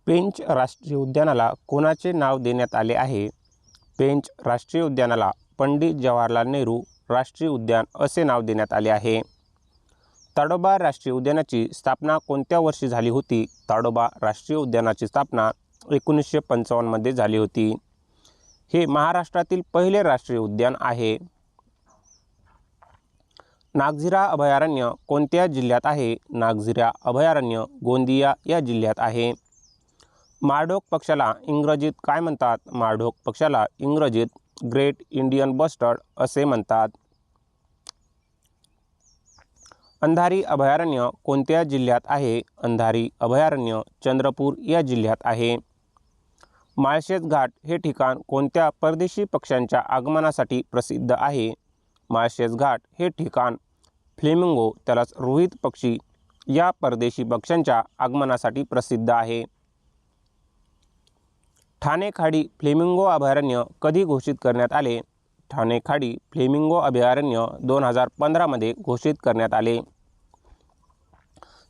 पेंच राष्ट्रीय उद्यानाला कोणाचे नाव देण्यात आले आहे? पेंच राष्ट्रीय उद्यानाला पंडित जवाहरलाल नेहरू राष्ट्रीय उद्यान असे नाव देण्यात आले आहे. ताडोबा राष्ट्रीय उद्यानाची स्थापना कोणत्या वर्षी झाली होती? ताडोबा राष्ट्रीय उद्यानाची स्थापना 1955 मध्ये झाली होती. हे महाराष्ट्रातील पहिले राष्ट्रीय उद्यान आहे. नागझिरा अभयारण्य कोणत्या जिल्ह्यात आहे? नागझिरा अभयारण्य गोंदिया या जिल्ह्यात आहे. माळढोक पक्षाला इंग्रजीत काय म्हणतात? माळढोक पक्षाला इंग्रजीत ग्रेट इंडियन बस्टर्ड असे म्हणतात. अंधारी अभयारण्य कोणत्या जिल्ह्यात आहे? अंधारी अभयारण्य चंद्रपूर या जिल्ह्यात आहे. माळशेज घाट हे ठिकाण कोणत्या परदेशी पक्ष्यांच्या आगमनासाठी प्रसिद्ध आहे? माळशेज घाट हे ठिकाण फ्लेमिंगो त्यालाच रोहित पक्षी या परदेशी पक्ष्यांच्या आगमनासाठी प्रसिद्ध आहे. ठाणे खाडी फ्लेमिंगो अभयारण्य कधी घोषित करण्यात आले? ठाणे खाडी फ्लेमिंगो अभयारण्य 2015 मध्ये घोषित करण्यात आले.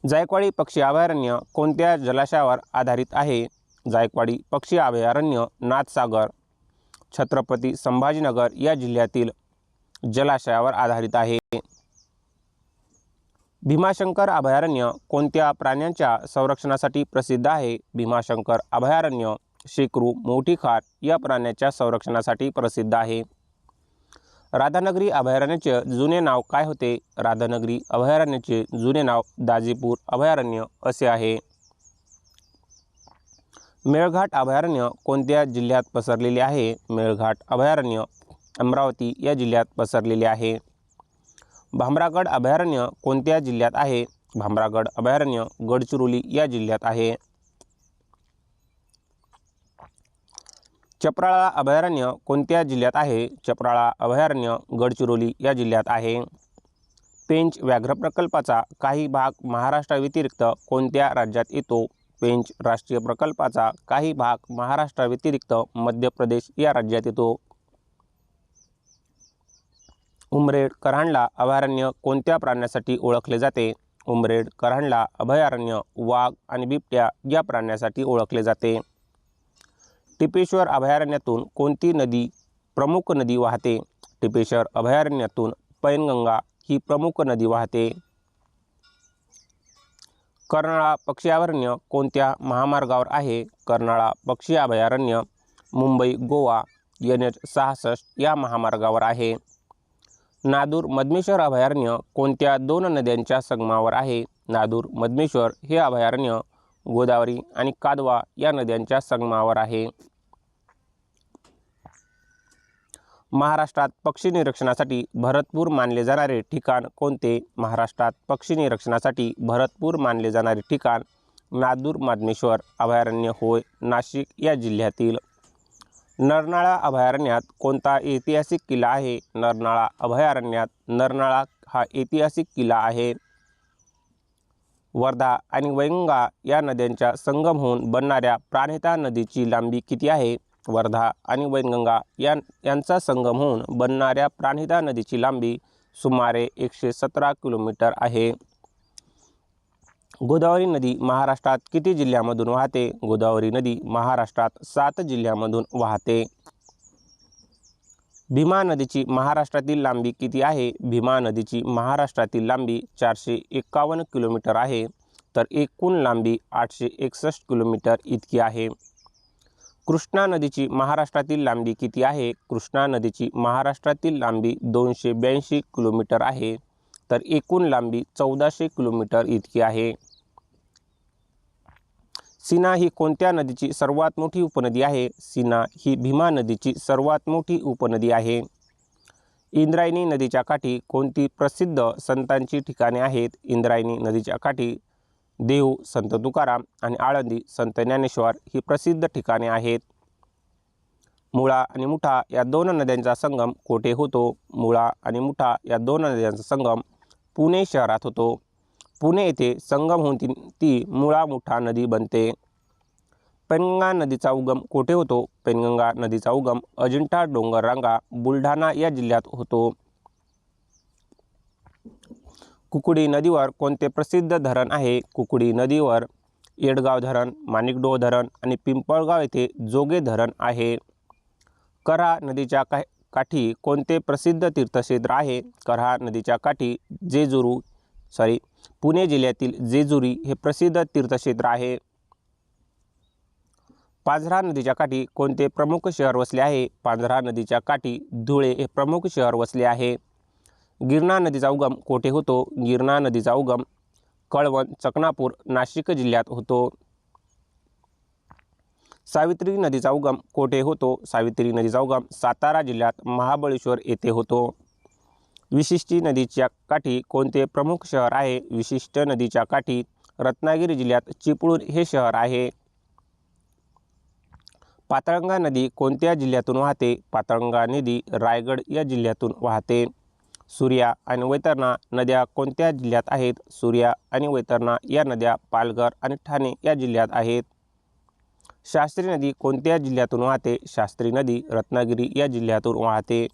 जायकवाडी पक्षी अभयारण्य कोणत्या जलाशयावर आधारित आहे? जायकवाडी पक्षी अभयारण्य नाथसागर, छत्रपती संभाजीनगर या जिल्ह्यातील जलाशयावर आधारित आहे. भीमाशंकर अभयारण्य कोणत्या प्राण्यांच्या संरक्षणासाठी प्रसिद्ध आहे? भीमाशंकर अभयारण्य शेकरू, मोठी खार या प्राण्याच्या संरक्षणासाठी प्रसिद्ध आहे. राधानगरी अभयारण्याचे जुने नाव काय होते? राधानगरी अभयारण्याचे जुने नाव दाजीपूर अभयारण्य असे आहे. मेळघाट अभयारण्य कोणत्या जिल्ह्यात पसरलेले आहे? मेळघाट अभयारण्य अमरावती या जिल्ह्यात पसरलेले आहे. भामरागड अभयारण्य कोणत्या जिल्ह्यात आहे? भामरागड अभयारण्य गडचिरोली या जिल्ह्यात आहे. चपराळा अभयारण्य कोणत्या जिल्ह्यात आहे? चपराळा अभयारण्य गडचिरोली या जिल्ह्यात आहे. पेंच व्याघ्र प्रकल्पाचा काही भाग महाराष्ट्राव्यतिरिक्त कोणत्या राज्यात येतो? पेंच राष्ट्रीय प्रकल्पाचा काही भाग महाराष्ट्राव्यतिरिक्त मध्य प्रदेश या राज्यात येतो. उमरेड कऱ्हांडला अभयारण्य कोणत्या प्राण्यासाठी ओळखले जाते? उमरेड कऱ्हांडला अभयारण्य वाघ आणि बिबट्या या प्राण्यासाठी ओळखले जाते. टिपेश्वर अभयारण्यातून कोणती नदी प्रमुख नदी वाहते? टिपेश्वर अभयारण्यातून पैनगंगा ही प्रमुख नदी वाहते. कर्नाळा पक्षी अभयारण्य कोणत्या महामार्गावर आहे? कर्नाळा पक्षी अभयारण्य मुंबई गोवा NH-66 या महामार्गावर आहे. नादूर मधमेश्वर अभयारण्य कोणत्या दोन नद्यांच्या संगमावर आहे? नादूर मधमेश्वर हे अभयारण्य गोदावरी आणि कादवा या नद्यांच्या संगमावर आहे. महाराष्ट्रात पक्षी निरीक्षणासाठी भरतपूर मानले जाणारे ठिकाण कोणते? महाराष्ट्रात पक्षी निरीक्षणासाठी भरतपूर मानले जाणारे ठिकाण नादूर मधमेश्वर अभयारण्य होय, नाशिक या जिल्ह्यातील. नरनाळा अभयारण्यात कोणता ऐतिहासिक किल्ला आहे? नरनाळा अभयारण्यात नरनाळा हा ऐतिहासिक किल्ला आहे. वर्धा आणि वैनगंगा या नद्यांच्या संगम होऊन बनणाऱ्या प्राणहिता नदीची लांबी किती आहे? वर्धा आणि वैनगंगा यांचा संगम होऊन बनणाऱ्या प्राणहिता नदीची लांबी सुमारे 117 किलोमीटर आहे. गोदावरी नदी महाराष्ट्रात किती जिल्ह्यांमधून वाहते? गोदावरी नदी महाराष्ट्रात 7 जिल्ह्यांमधून वाहते. भीमा नदीची महाराष्ट्रातील लांबी किती आहे? भीमा नदीची महाराष्ट्रातील लांबी 451 किलोमीटर आहे, तर एकूण लांबी 861 किलोमीटर इतकी आहे. कृष्णा नदीची महाराष्ट्रातील लांबी किती आहे? कृष्णा नदीची महाराष्ट्रातील लांबी 282 किलोमीटर आहे, तर एकूण लांबी 1400 किलोमीटर इतकी आहे. सीना ही कोणत्या नदीची सर्वात मोठी उपनदी आहे? सीना ही भीमा नदीची सर्वात मोठी उपनदी आहे. इंद्रायणी नदीच्या काठी कोणती प्रसिद्ध संतांची ठिकाणे आहेत? इंद्रायणी नदीच्या काठी देहू संत तुकाराम आणि आळंदी संत ज्ञानेश्वर ही प्रसिद्ध ठिकाणे आहेत. मुळा आणि मुठा या दोन नद्यांचा संगम कोठे होतो? मुळा आणि मुठा या दोन नद्यांचा संगम पुणे शहरात होतो. पुणे येथे संगम होऊन ती मुळा मुठा नदी बनते. पैनगंगा नदीचा उगम कोठे होतो? पैनगंगा नदीचा उगम अजिंठा डोंगर रांगा बुलढाणा या जिल्ह्यात होतो. कुकुडी नदीवर कोणते प्रसिद्ध धरण आहे? कुकुडी नदीवर येडगाव धरण, माणिकडोह धरण आणि पिंपळगाव येथे जोगे धरण आहे. कऱ्हा नदीच्या काठी कोणते प्रसिद्ध तीर्थक्षेत्र आहे? कऱ्हा नदीच्या काठी पुणे जिल्ह्यातील जेजुरी हे प्रसिद्ध तीर्थक्षेत्र आहे. पांझरा नदीच्या काठी कोणते प्रमुख शहर वसले आहे? पांझरा नदीच्या काठी धुळे हे प्रमुख शहर वसले आहे. गिरणा नदीचा उगम कोठे होतो? गिरणा नदीचा उगम कळवण, चकनापूर, नाशिक जिल्ह्यात होतो. सावित्री नदीचा उगम कोठे होतो? सावित्री नदीचा उगम सातारा जिल्ह्यात महाबळेश्वर येथे होतो. विशिष्टी नदीच्या काठी कोणते प्रमुख शहर आहे? विशिष्ट नदीच्या काठी रत्नागिरी जिल्ह्यात चिपळूण हे शहर आहे. पातळगंगा नदी कोणत्या जिल्ह्यातून वाहते? पातळगंगा नदी रायगड या जिल्ह्यातून वाहते. सूर्या आणि वैतरणा नद्या कोणत्या जिल्ह्यात आहेत? सूर्या आणि वैतरणा या नद्या पालघर आणि ठाणे या जिल्ह्यात आहेत. शास्त्री नदी कोणत्या जिल्ह्यातून वाहते? शास्त्री नदी रत्नागिरी या जिल्ह्यातून वाहते.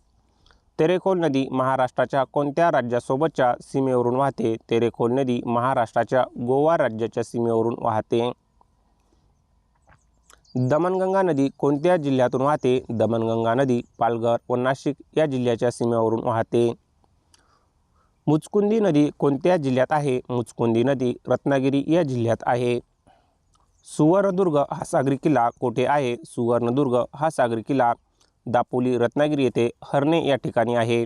तेरेखोल नदी महाराष्ट्राच्या कोणत्या राज्यासोबतच्या सीमेवरून वाहते? तेरेखोल नदी महाराष्ट्राच्या गोवा राज्याच्या सीमेवरून वाहते. दमणगंगा नदी कोणत्या जिल्ह्यातून वाहते? दमणगंगा नदी पालघर व नाशिक या जिल्ह्याच्या सीमेवरून वाहते. मुचकुंदी नदी कोणत्या जिल्ह्यात आहे? मुचकुंदी नदी रत्नागिरी या जिल्ह्यात आहे. सुवर्णदुर्ग हा सागरी किल्ला कोठे आहे? सुवर्णदुर्ग हा सागरी किल्ला दापोली रत्नागिरी येथे हरणे या ठिकाणी आहे.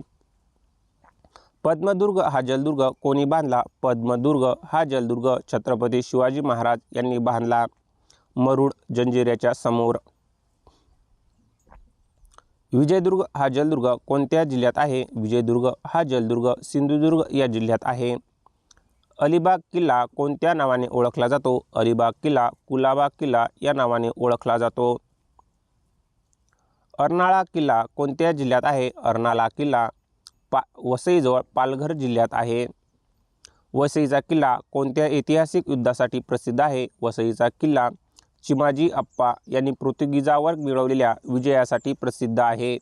पद्मदुर्ग हा जलदुर्ग कोणी बांधला? पद्मदुर्ग हा जलदुर्ग छत्रपती शिवाजी महाराज यांनी बांधला. मरुड जंजिऱ्याच्या समोर. विजयदुर्ग हा जलदुर्ग कोणत्या जिल्ह्यात आहे? विजयदुर्ग हा जलदुर्ग सिंधुदुर्ग या जिल्ह्यात आहे. अलिबाग किल्ला कोणत्या नावाने ओळखला जातो? अलिबाग किल्ला कुलाबा किल्ला या नावाने ओळखला जातो. अर्नाळा किल्ला कोणत्या जिल्ह्यात आहे? अर्नाळा किल्ला वसईजवळ पालघर जिल्ह्यात आहे. वसईचा किल्ला कोणत्या ऐतिहासिक युद्धासाठी प्रसिद्ध आहे? वसईचा किल्ला चिमाजी अप्पा यांनी पोर्तुगीजावर मिळवलेल्या विजयासाठी प्रसिद्ध आहे.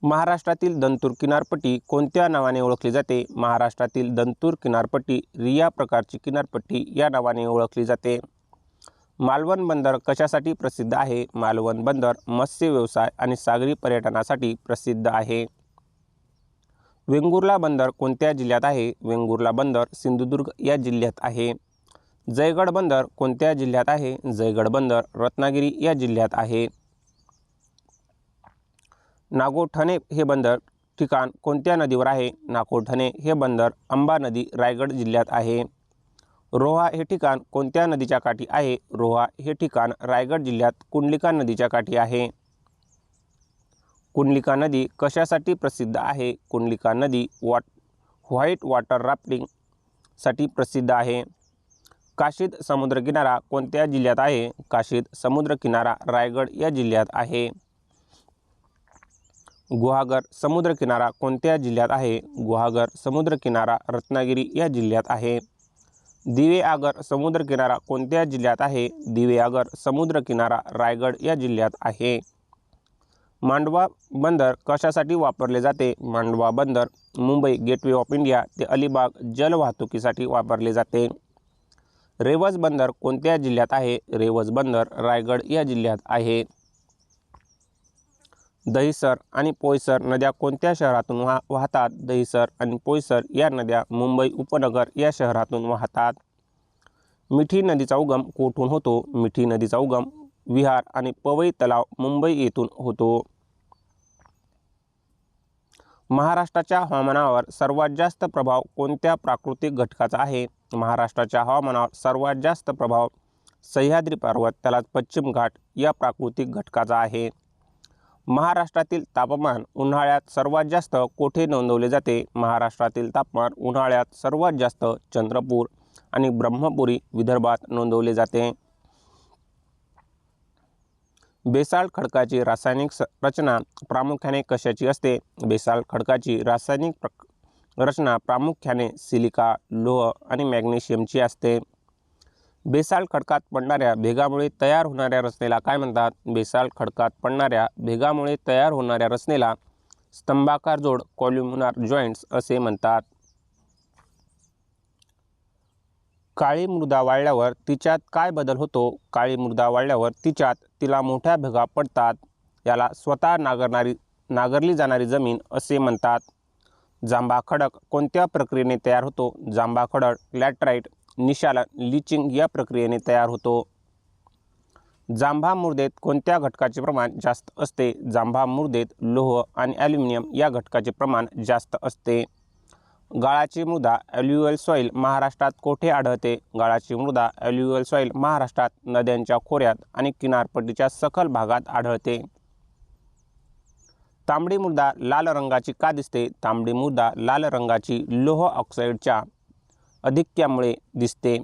महाराष्ट्रातील दंतूर किनारपट्टी कोणत्या नावाने ओळखली जाते? महाराष्ट्रातील दंतूर किनारपट्टी रिया प्रकारची किनारपट्टी या नावाने ओळखली जाते. मालवण बंदर कशासाठी प्रसिद्ध आहे? मालवण बंदर मत्स्य व्यवसाय आणि सागरी पर्यटनासाठी प्रसिद्ध आहे. वेंगुर्ला बंदर कोणत्या जिल्ह्यात आहे? वेंगुर्ला बंदर सिंधुदुर्ग या जिल्ह्यात आहे. जयगड बंदर कोणत्या जिल्ह्यात आहे? जयगड बंदर रत्नागिरी या जिल्ह्यात आहे. नागोठणे हे बंदर ठिकाण कोणत्या नदीवर आहे? नागोठणे हे बंदर अंबा नदी रायगड जिल्ह्यात आहे. रोहा हे ठिकाण कोणत्या नदीच्या काठी आहे? रोहा हे ठिकाण रायगड जिल्ह्यात कुंडलिका नदीच्या काठी आहे. कुंडलिका नदी कशासाठी प्रसिद्ध आहे? कुंडलिका नदी व्हाईट वॉटर राफ्टिंग साठी प्रसिद्ध आहे. काशीद समुद्रकिनारा कोणत्या जिल्ह्यात आहे? काशीद समुद्रकिनारा रायगड या जिल्ह्यात आहे. गुहागर समुद्रकिनारा कोणत्या जिल्ह्यात आहे? गुहागर समुद्रकिनारा रत्नागिरी या जिल्ह्यात आहे. दिवेआगर समुद्रकिनारा कोणत्या जिल्ह्यात आहे? दिवेआगर समुद्रकिनारा रायगड या जिल्ह्यात आहे. मांडवा बंदर कशासाठी वापरले जाते? मांडवा बंदर मुंबई गेटवे ऑफ इंडिया ते अलिबाग जलवाहतुकीसाठी वापरले जाते. रेवज बंदर कोणत्या जिल्ह्यात आहे? रेवज बंदर रायगड या जिल्ह्यात आहे. दहिसर आणि पोयसर नद्या कोणत्या शहरातून वाहतात? दहिसर आणि पोयसर या नद्या मुंबई उपनगर या शहरातून वाहतात. मिठी नदीचा उगम कोठून होतो? मिठी नदीचा उगम विहार आणि पवई तलाव मुंबई येथून होतो. महाराष्ट्राच्या हवामानावर सर्वात जास्त प्रभाव कोणत्या प्राकृतिक घटकाचा आहे? महाराष्ट्राच्या हवामानावर सर्वात जास्त प्रभाव सह्याद्री पर्वत त्याला पश्चिम घाट या प्राकृतिक घटकाचा आहे. महाराष्ट्रातील तापमान उन्हाळ्यात सर्वात जास्त कोठे नोंदवले जाते? महाराष्ट्रातील तापमान उन्हाळ्यात सर्वात जास्त चंद्रपूर आणि ब्रह्मपुरी विदर्भात नोंदवले जाते. बेसाल्ट खडकाची रासायनिक रचना प्रामुख्याने कशाची असते? बेसाल्ट खडकाची रासायनिक रचना प्रामुख्याने सिलिका, लोह आणि मॅग्नेशियमची असते. बेसाल्ट खडकात पडणाऱ्या भेगामुळे तयार होणाऱ्या रचनेला काय म्हणतात? बेसाल्ट खडकात पडणाऱ्या भेगामुळे तयार होणाऱ्या रचनेला स्तंभाकार जोड कॉल्युमिनार जॉइंट्स असे म्हणतात. काळी मृदा वाळल्यावर तिच्यात काय बदल होतो? काळी मृदा वाळल्यावर तिला मोठ्या भेगा पडतात. याला स्वतः नांगरली जाणारी जमीन असे म्हणतात. जांभा खडक कोणत्या प्रक्रियेने तयार होतो? जांभा खडक लॅटराइट, निशालन, लिचिंग या प्रक्रियेने तयार होतो. जांभा मृदेत कोणत्या घटकाचे प्रमाण जास्त असते? जांभा मृदेत लोह आणि ॲल्युमिनियम या घटकाचे प्रमाण जास्त असते. गाळाची मृदा ॲल्युव्हियल सॉइल महाराष्ट्रात कोठे आढळते? गाळाची मृदा ॲल्युव्हियल सॉइल महाराष्ट्रात नद्यांच्या खोऱ्यात आणि किनारपट्टीच्या सखल भागात आढळते. तांबडी मृदा लाल रंगाची का दिसते? तांबडी मृदा लाल रंगाची लोह ऑक्साईडच्या अधिक्यामुळे दिसते.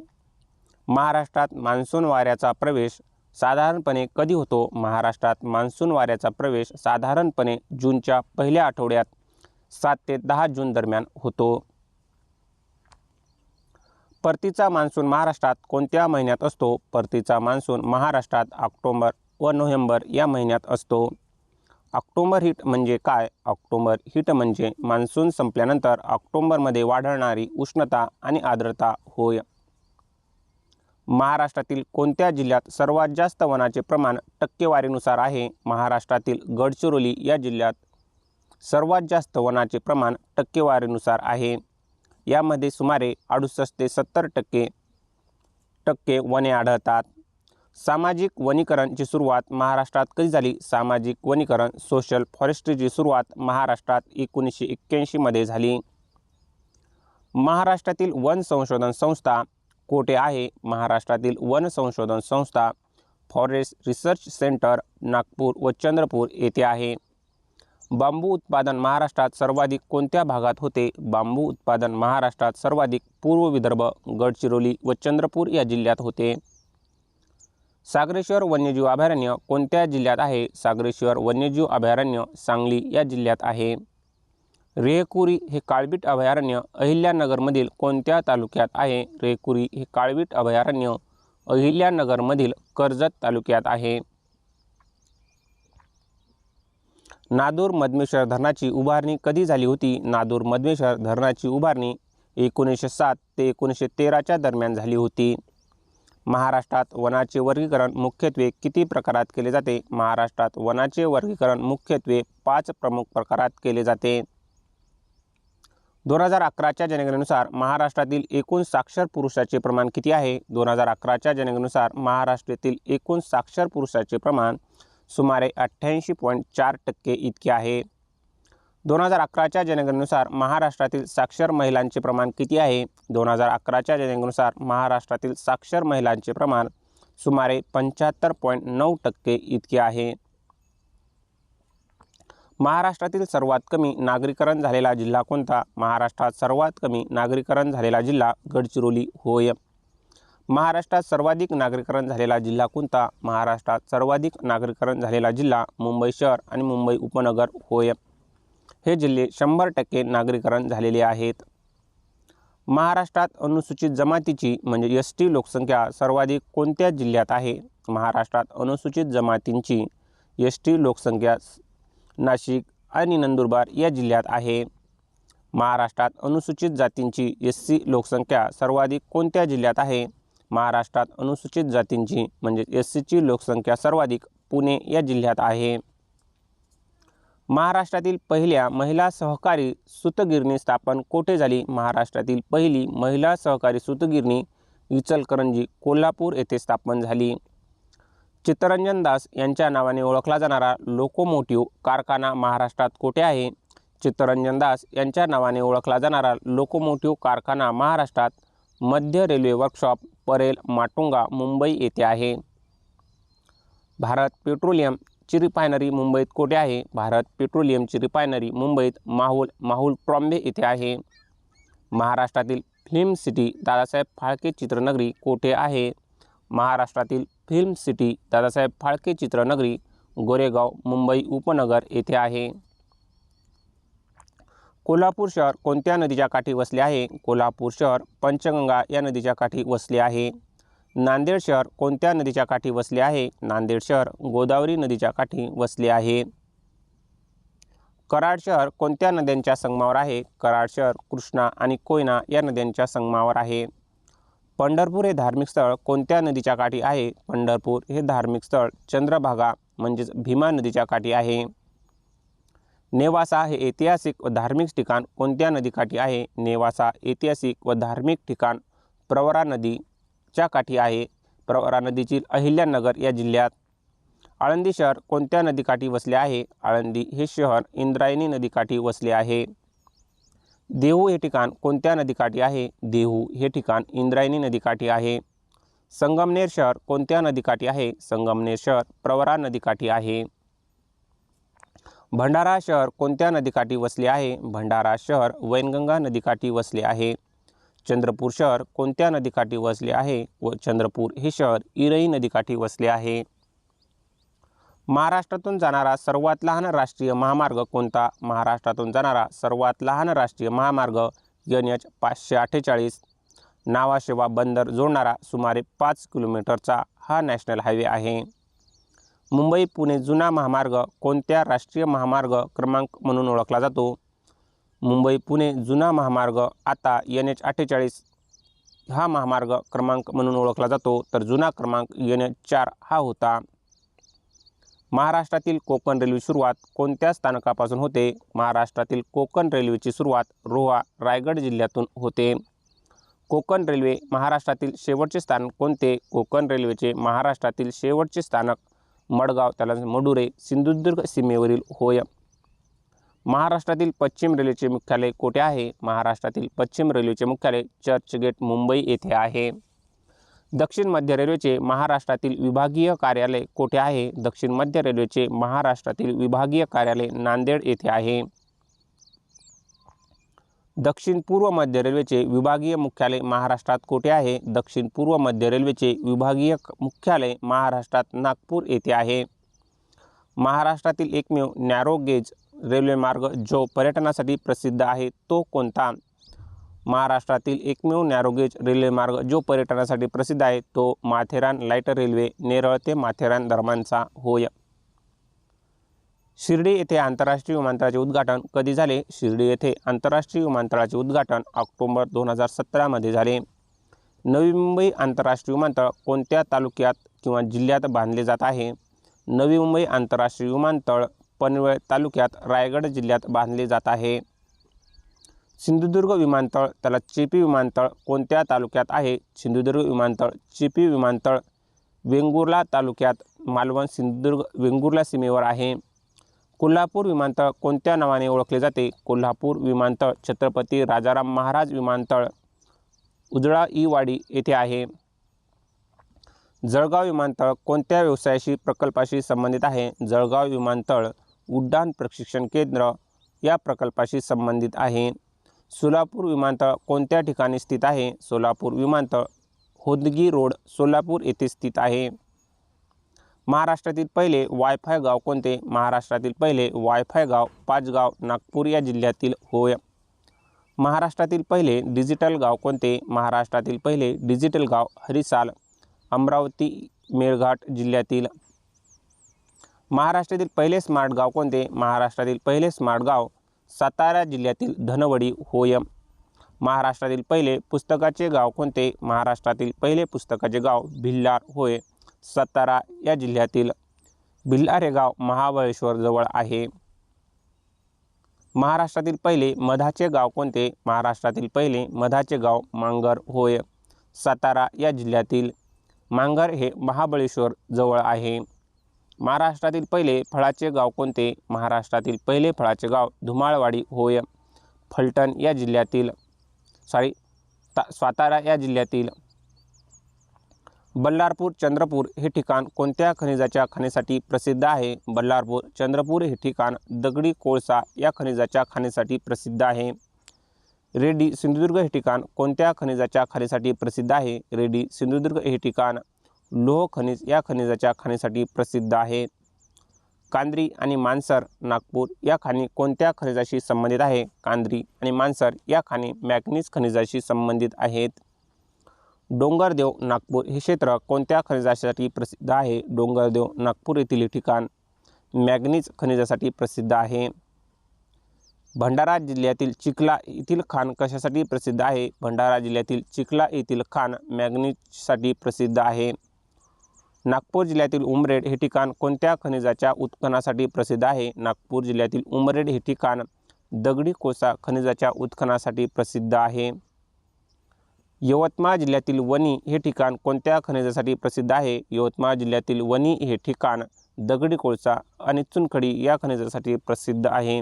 महाराष्ट्रात मान्सून वाऱ्याचा प्रवेश साधारणपणे कधी होतो? महाराष्ट्रात मान्सून वाऱ्याचा प्रवेश साधारणपणे जूनच्या पहिल्या आठवड्यात 7 ते 10 जून दरम्यान होतो. परतीचा मान्सून महाराष्ट्रात कोणत्या महिन्यात असतो? परतीचा मान्सून महाराष्ट्रात ऑक्टोबर व नोव्हेंबर या महिन्यात असतो. ऑक्टोबर हीट म्हणजे काय? ऑक्टोबर हीट म्हणजे मान्सून संपल्यानंतर ऑक्टोबरमध्ये वाढणारी उष्णता आणि आर्द्रता होय. महाराष्ट्रातील कोणत्या जिल्ह्यात सर्वात जास्त वनाचे प्रमाण टक्केवारीनुसार आहे? महाराष्ट्रातील गडचिरोली या जिल्ह्यात सर्वात जास्त वनाचे प्रमाण टक्केवारीनुसार आहे. यामध्ये सुमारे 68 ते 70% वने आढळतात. सामाजिक वनीकरणची सुरुवात महाराष्ट्रात कधी झाली? सामाजिक वनीकरण सोशल फॉरेस्ट्रीची सुरुवात महाराष्ट्रात 1981 मध्ये झाली. महाराष्ट्रातील वन संशोधन संस्था कोठे आहे? महाराष्ट्रातील वन संशोधन संस्था फॉरेस्ट रिसर्च सेंटर नागपूर व चंद्रपूर येथे आहे. बांबू उत्पादन महाराष्ट्रात सर्वाधिक कोणत्या भागात होते? बांबू उत्पादन महाराष्ट्रात सर्वाधिक पूर्व विदर्भ, गडचिरोली व चंद्रपूर या जिल्ह्यात होते. सागरेश्वर वन्यजीव अभयारण्य कोणत्या जिल्ह्यात आहे? सागरेश्वर वन्यजीव अभयारण्य सांगली या जिल्ह्यात आहे. रेहकुरी हे काळवीट अभयारण्य अहिल्यानगरमधील कोणत्या तालुक्यात आहे? रेहकुरी हे काळवीट अभयारण्य अहिल्यानगरमधील कर्जत तालुक्यात आहे. नादूर मधमेश्वर धरणाची उभारणी कधी झाली होती? नादूर मधमेश्वर धरणाची उभारणी 1907 ते 1913 दरम्यान झाली होती. महाराष्ट्रात वनाचे वर्गीकरण मुख्यत्वे किती प्रकारात केले जाते? महाराष्ट्रात वनाचे वर्गीकरण मुख्यत्वे 5 प्रमुख प्रकारात केले जाते. 2011च्या जनगणनेनुसार महाराष्ट्रातील एकूण साक्षर पुरुषाचे प्रमाण किती आहे? 2011च्या जनगणनेनुसार महाराष्ट्रातील एकूण साक्षर पुरुषाचे प्रमाण सुमारे 88.4% इतके आहे. 2011च्या जनगणनेनुसार महाराष्ट्रातील साक्षर महिलांचे प्रमाण किती आहे? 2011च्या जनगणनेनुसार महाराष्ट्रातील साक्षर महिलांचे प्रमाण सुमारे 75.9% इतके आहे. महाराष्ट्रातील सर्वात कमी नागरीकरण झालेला जिल्हा कोणता? महाराष्ट्रात सर्वात कमी नागरीकरण झालेला जिल्हा गडचिरोली होय. महाराष्ट्रात सर्वाधिक नागरीकरण झालेला जिल्हा कोणता? महाराष्ट्रात सर्वाधिक नागरीकरण झालेला जिल्हा मुंबई शहर आणि मुंबई उपनगर होय. हे जिल्हे 100% नागरीकरण झालेले आहेत. महाराष्ट्रात अनुसूचित जमातीची म्हणजे ST लोकसंख्या सर्वाधिक कोणत्या जिल्ह्यात आहे? महाराष्ट्रात अनुसूचित जमातींची ST लोकसंख्या नाशिक आणि नंदुरबार या जिल्ह्यात आहे. महाराष्ट्रात अनुसूचित जातींची SC लोकसंख्या सर्वाधिक कोणत्या जिल्ह्यात आहे? महाराष्ट्रात अनुसूचित जातींची म्हणजे SCची लोकसंख्या सर्वाधिक पुणे या जिल्ह्यात आहे. महाराष्ट्रातील पहिल्या महिला सहकारी सूतगिरणी स्थापन कोठे झाली? महाराष्ट्रातील पहिली महिला सहकारी सूतगिरणी इचलकरंजी कोल्हापूर येथे स्थापन झाली. चित्तरंजन दास यांच्या नावाने ओळखला जाणारा लोकोमोटिव्ह कारखाना महाराष्ट्रात कोठे आहे? चित्तरंजन दास यांच्या नावाने ओळखला जाणारा लोकोमोटिव्ह कारखाना महाराष्ट्रात मध्य रेल्वे वर्कशॉप परेल माटुंगा मुंबई येथे आहे. भारत पेट्रोलियमची रिफायनरी मुंबईत कोठे आहे? भारत पेट्रोलियमची रिफायनरी मुंबईत माहुल ट्रॉम्बे येथे आहे. महाराष्ट्रातील फिल्म सिटी दादासाहेब फाळके चित्रनगरी कोठे आहे? महाराष्ट्रातील फिल्म सिटी दादासाहेब फाळके चित्रनगरी गोरेगाव मुंबई उपनगर येथे आहे. कोल्हापूर शहर कोणत्या नदीच्या काठी वसले आहे? कोल्हापूर शहर पंचगंगा या नदीच्या काठी वसले आहे. नांदेड शहर कोणत्या नदीच्या काठी वसले आहे? नांदेड शहर गोदावरी नदीच्या काठी वसले आहे. कराड शहर कोणत्या नद्यांच्या संगमावर आहे? कराड शहर कृष्णा आणि कोयना या नद्यांच्या संगमावर आहे. पंढरपूर हे धार्मिक स्थळ कोणत्या नदीच्या काठी आहे? पंढरपूर हे धार्मिक स्थळ चंद्रभागा म्हणजेच भीमा नदीच्या काठी आहे. नेवासा हे ऐतिहासिक व धार्मिक ठिकाण कोणत्या नदीकाठी आहे? नेवासा ऐतिहासिक व धार्मिक ठिकाण प्रवरा नदीच्या काठी आहे. प्रवरा नदीची अहिल्यानगर या जिल्ह्यात. आळंदी शहर कोणत्या नदीकाठी वसले आहे? आळंदी हे शहर इंद्रायणी नदीकाठी वसले आहे. देहू हे ठिकाण कोणत्या नदीकाठी आहे? देहू हे ठिकाण इंद्रायणी नदीकाठी आहे. संगमनेर शहर कोणत्या नदीकाठी आहे? संगमनेर शहर प्रवरा नदीकाठी आहे. भंडारा शहर कोणत्या नदीकाठी वसले आहे? भंडारा शहर वैनगंगा नदीकाठी वसले आहे. चंद्रपूर शहर कोणत्या नदीकाठी वसले आहे? व चंद्रपूर हे शहर इरई नदीकाठी वसले आहे. महाराष्ट्रातून जाणारा सर्वात लहान राष्ट्रीय महामार्ग कोणता? महाराष्ट्रातून जाणारा सर्वात लहान राष्ट्रीय महामार्ग NH 548 नावाशेवा बंदर जोडणारा सुमारे 5 किलोमीटरचा हा नॅशनल हायवे आहे. मुंबई पुणे जुना महामार्ग कोणत्या राष्ट्रीय महामार्ग क्रमांक म्हणून ओळखला जातो? मुंबई पुणे जुना महामार्ग आता NH 48 हा महामार्ग क्रमांक म्हणून ओळखला जातो, तर जुना क्रमांक NH 4 हा होता. महाराष्ट्रातील कोकण रेल्वे सुरुवात कोणत्या स्थानकापासून होते? महाराष्ट्रातील कोकण रेल्वेची सुरुवात रोहा रायगड जिल्ह्यातून होते. कोकण रेल्वे महाराष्ट्रातील शेवटचे स्थानक कोणते? कोकण रेल्वेचे महाराष्ट्रातील शेवटचे स्थानक मडगाव, त्याला मडुरे, सिंधुदुर्ग सीमेवरील होय. महाराष्ट्रातील पश्चिम रेल्वेचे मुख्यालय कोठे आहे? महाराष्ट्रातील पश्चिम रेल्वेचे मुख्यालय चर्चगेट मुंबई येथे आहे. दक्षिण मध्य रेल्वेचे महाराष्ट्रातील विभागीय कार्यालय कोठे आहे? दक्षिण मध्य रेल्वेचे महाराष्ट्रातील विभागीय कार्यालय नांदेड येथे आहे. दक्षिण पूर्व मध्य रेल्वेचे विभागीय मुख्यालय महाराष्ट्रात कोठे आहे? दक्षिण पूर्व मध्य रेल्वेचे विभागीय मुख्यालय महाराष्ट्रात नागपूर येथे आहे. महाराष्ट्रातील एकमेव नॅरो गेज रेल्वेमार्ग जो पर्यटनासाठी प्रसिद्ध आहे तो कोणता? महाराष्ट्रातील एकमेव नॅरोगेज रेल्वेमार्ग जो पर्यटनासाठी प्रसिद्ध आहे तो माथेरान लाईट रेल्वे नेरळ ते माथेरान दरम्यानचा होय. शिर्डी येथे आंतरराष्ट्रीय विमानतळाचे उद्घाटन कधी झाले? शिर्डी येथे आंतरराष्ट्रीय विमानतळाचे उद्घाटन ऑक्टोबर 2017 मध्ये झाले. नवी मुंबई आंतरराष्ट्रीय विमानतळ कोणत्या तालुक्यात किंवा जिल्ह्यात बांधले जात आहे? नवी मुंबई आंतरराष्ट्रीय विमानतळ पनवेल तालुक्यात रायगड जिल्ह्यात बांधले जात आहे. सिंधुदुर्ग विमानतळ त्याला चिपी विमानतळ कोणत्या तालुक्यात आहे? सिंधुदुर्ग विमानतळ चिपी विमानतळ वेंगुर्ला तालुक्यात मालवण सिंधुदुर्ग वेंगुर्ला सीमेवर आहे. कोल्हापूर विमानतळ कोणत्या नावाने ओळखले जाते? कोल्हापूर विमानतळ छत्रपती राजाराम महाराज विमानतळ उजळाईवाडी येथे आहे. जळगाव विमानतळ कोणत्या व्यवसायाशी प्रकल्पाशी संबंधित आहे? जळगाव विमानतळ उड्डाण प्रशिक्षण केंद्र या प्रकल्पाशी संबंधित आहे. सोलापूर विमानतळ कोणत्या ठिकाणी स्थित आहे? सोलापूर विमानतळ होदगी रोड सोलापूर येथे स्थित आहे. महाराष्ट्रातील पहिले वायफाय गाव कोणते? महाराष्ट्रातील पहिले वायफाय गाव पाचगाव नागपूर या जिल्ह्यातील होय. महाराष्ट्रातील पहिले डिजिटल गाव कोणते? महाराष्ट्रातील पहिले डिजिटल गाव हरिसाल अमरावती मेळघाट जिल्ह्यातील. महाराष्ट्रातील पहिले स्मार्ट गाव कोणते? महाराष्ट्रातील पहिले स्मार्ट गाव सातारा जिल्ह्यातील धनवडी होय. महाराष्ट्रातील पहिले पुस्तकाचे गाव कोणते? महाराष्ट्रातील पहिले पुस्तकाचे गाव भिल्लार होय, सातारा या जिल्ह्यातील. भिल्लार हे गाव महाबळेश्वर जवळ आहे. महाराष्ट्रातील पहिले मधाचे गाव कोणते? महाराष्ट्रातील पहिले मधाचे गाव मांगर होय, सातारा या जिल्ह्यातील. मांगर हे महाबळेश्वर जवळ आहे. महाराष्ट्रातील पहिले फळाचे गाव कोणते? महाराष्ट्रातील पहिले फळाचे गाव धुमाळवाडी होय, फलटण या जिल्ह्यातील सातारा या जिल्ह्यातील. बल्लारपूर चंद्रपूर हे ठिकाण कोणत्या खनिजाच्या खाणीसाठी प्रसिद्ध आहे? बल्लारपूर चंद्रपूर हे ठिकाण दगडी कोळसा या खनिजाच्या खाणीसाठी प्रसिद्ध आहे. रेड्डी सिंधुदुर्ग हे ठिकाण कोणत्या खनिजाच्या खाणीसाठी प्रसिद्ध आहे? रेड्डी सिंधुदुर्ग हे ठिकाण लोह खनिज या खनिजाच्या खाणीसाठी प्रसिद्ध आहे. कांद्री आणि मानसर नागपूर या खाणी कोणत्या खनिजाशी संबंधित आहे? कांद्री आणि मानसर या खाणी मॅग्नीज खनिजाशी संबंधित आहेत. डोंगरदेव नागपूर हे क्षेत्र कोणत्या खनिजासाठी प्रसिद्ध आहे? डोंगरदेव नागपूर येथील ठिकाण मॅग्नीज खनिजासाठी प्रसिद्ध आहे. भंडारा जिल्ह्यातील चिखला येथील खाण कशासाठी प्रसिद्ध आहे? भंडारा जिल्ह्यातील चिखला येथील खाण मॅंगनीजसाठी प्रसिद्ध आहे. नागपूर जिल्ह्यातील उमरेड हे ठिकाण कोणत्या खनिजाच्या उत्खननासाठी प्रसिद्ध आहे? नागपूर जिल्ह्यातील उमरेड हे ठिकाण दगडी कोळसा खनिजाच्या उत्खननासाठी प्रसिद्ध आहे. यवतमाळ जिल्ह्यातील वणी हे ठिकाण कोणत्या खनिजासाठी प्रसिद्ध आहे? यवतमाळ जिल्ह्यातील वणी हे ठिकाण दगडी कोळसा आणि चुनखडी या खनिजासाठी प्रसिद्ध आहे.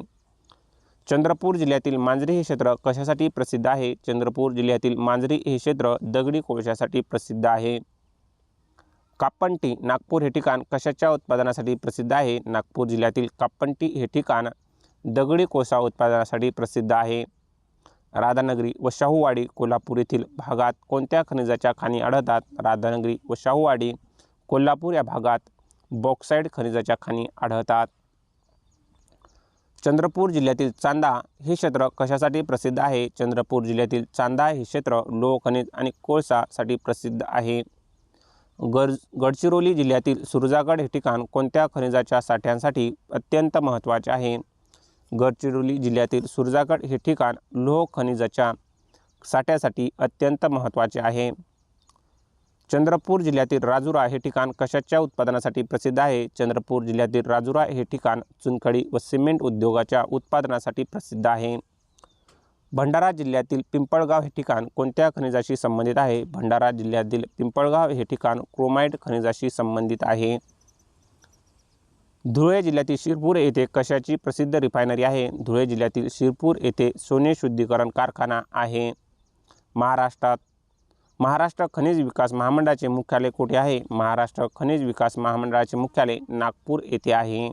चंद्रपूर जिल्ह्यातील मांजरी हे क्षेत्र कशासाठी प्रसिद्ध आहे? चंद्रपूर जिल्ह्यातील मांजरी हे क्षेत्र दगडी कोळशासाठी प्रसिद्ध आहे. कापणटी नागपूर हे ठिकाण कशाच्या उत्पादनासाठी प्रसिद्ध आहे? नागपूर जिल्ह्यातील कापणटी हे ठिकाण दगडी कोळसा उत्पादनासाठी प्रसिद्ध आहे. राधानगरी व शाहूवाडी कोल्हापूर येथील भागात कोणत्या खनिजाच्या खाणी आढळतात? राधानगरी व शाहूवाडी कोल्हापूर या भागात बॉक्साईट खनिजाच्या खाणी आढळतात. चंद्रपूर जिल्ह्यातील चांदा हे क्षेत्र कशासाठी प्रसिद्ध आहे? चंद्रपूर जिल्ह्यातील चांदा हे क्षेत्र लोह खनिज आणि कोळसासाठी प्रसिद्ध आहे. गडचिरोली जिल्ह्यातील सुरजागड हे ठिकाण कोणत्या खनिजाच्या साठ्यांसाठी अत्यंत महत्त्वाचे आहे? गडचिरोली जिल्ह्यातील सुरजागड हे ठिकाण लोह खनिजाच्या साठ्यासाठी अत्यंत महत्त्वाचे आहे. चंद्रपूर जिल्ह्यातील राजुरा हे ठिकाण कशाच्या उत्पादनासाठी प्रसिद्ध आहे? चंद्रपूर जिल्ह्यातील राजुरा हे ठिकाण चुनखडी व सिमेंट उद्योगाच्या उत्पादनासाठी प्रसिद्ध आहे. भंडारा जिल्ह्यातील पिंपळगाव हे ठिकाण कोणत्या खनिजाशी संबंधित आहे? भंडारा जिल्ह्यातील पिंपळगाव हे ठिकाण क्रोमाइट खनिजाशी संबंधित आहे. धुळे जिल्ह्यातील शिरपूर येथे कशाची प्रसिद्ध रिफायनरी आहे? धुळे जिल्ह्यातील शिरपूर येथे सोने शुद्धीकरण कारखाना आहे. महाराष्ट्र खनिज विकास महामंडळाचे मुख्यालय कुठे आहे? महाराष्ट्र खनिज विकास महामंडळाचे मुख्यालय नागपूर येथे आहे.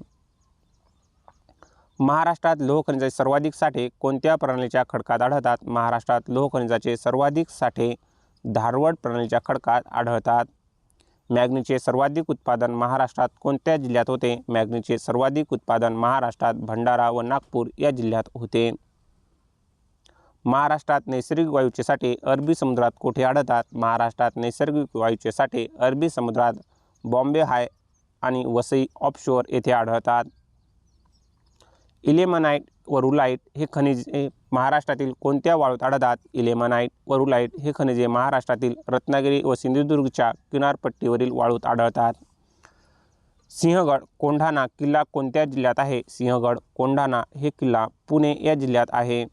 महाराष्ट्रात लोह खनिजाचे सर्वाधिक साठे कोणत्या प्रणालीच्या खडकात आढळतात? महाराष्ट्रात लोह खनिजाचे सर्वाधिक साठे धारवड प्रणालीच्या खडकात आढळतात. मॅंगनीजचे सर्वाधिक उत्पादन महाराष्ट्रात कोणत्या जिल्ह्यात होते? मॅंगनीजचे सर्वाधिक उत्पादन महाराष्ट्रात भंडारा व नागपूर या जिल्ह्यात होते. महाराष्ट्रात नैसर्गिक वायूचे साठे अरबी समुद्रात कोठे आढळतात? महाराष्ट्रात नैसर्गिक वायूचे साठे अरबी समुद्रात बॉम्बे हाय आणि वसई ऑफशोर येथे आढळतात. इलेमनाइट व रुलाइट हे खनिजे महाराष्ट्रातील कोणत्या वाळूत आढळतात? इलेमनाइट व रुलाइट हे खनिजे महाराष्ट्रातील रत्नागिरी व सिंधुदुर्गच्या किनारपट्टीवरील वाळूत आढळतात. सिंहगड कोंढाणा किल्ला कोणत्या जिल्ह्यात आहे? सिंहगड कोंढाणा हे किल्ला पुणे या जिल्ह्यात आहे.